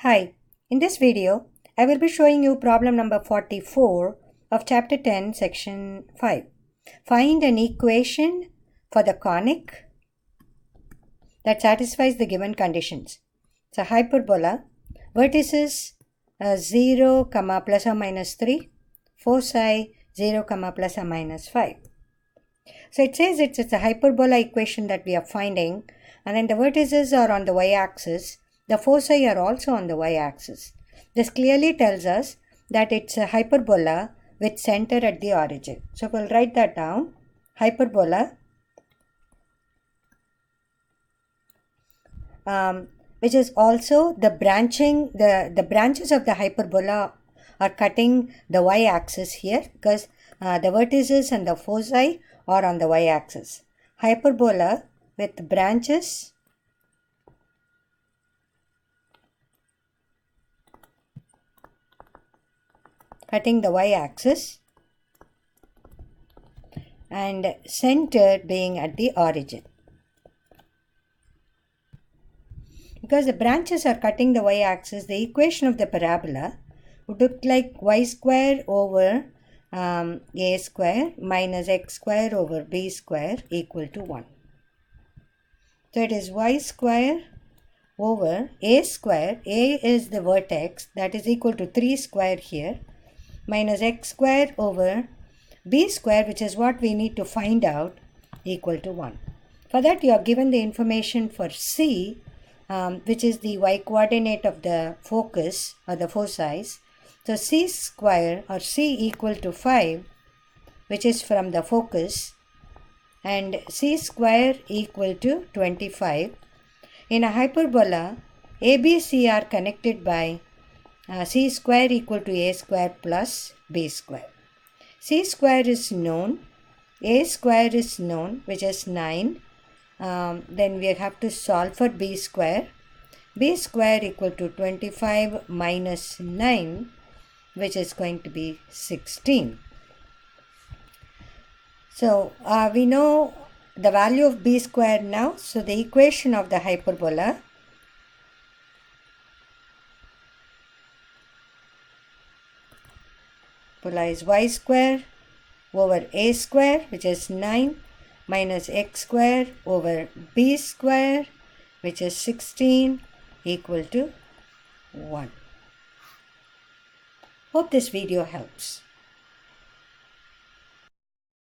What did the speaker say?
Hi, in this video, I will be showing you problem number 44 of chapter 10, section 5. Find an equation for the conic that satisfies the given conditions. It's a hyperbola, vertices 0, plus or minus 3, foci 0, plus or minus 5. So it says it's a hyperbola equation that we are finding, and then the vertices are on the y-axis. The foci are also on the y-axis. This clearly tells us that it's a hyperbola with center at the origin. So we'll write that down. Hyperbola, which is also the branching, the branches of the hyperbola are cutting the y-axis here because the vertices and the foci are on the y-axis. Hyperbola with branches cutting the y-axis and center being at the origin. Because the branches are cutting the y-axis, the equation of the parabola would look like y square over a square minus x square over b square equal to 1. So it is y square over a square, a is the vertex, that is equal to 3 square here, minus x square over b square, which is what we need to find out, equal to 1. For that you are given the information for C, which is the y coordinate of the focus or the foci. So C square or C equal to 5, which is from the focus, and C square equal to 25. In a hyperbola, ABC are connected by C square equal to A square plus B square. C square is known, A square is known, which is 9. Then we have to solve for B square. B square equal to 25 minus 9, which is going to be 16. So we know the value of B square now. So the equation of the hyperbola is y square over a square, which is 9, minus x square over b square, which is 16, equal to 1. Hope this video helps.